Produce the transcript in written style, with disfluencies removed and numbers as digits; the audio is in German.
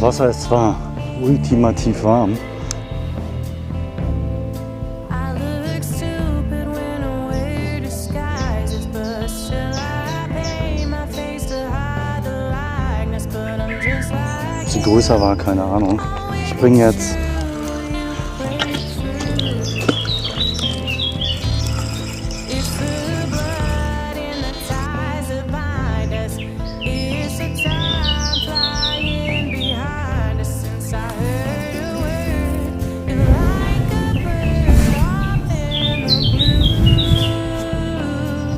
Wasser ist zwar ultimativ warm, sie größer war, keine Ahnung. Ich springe jetzt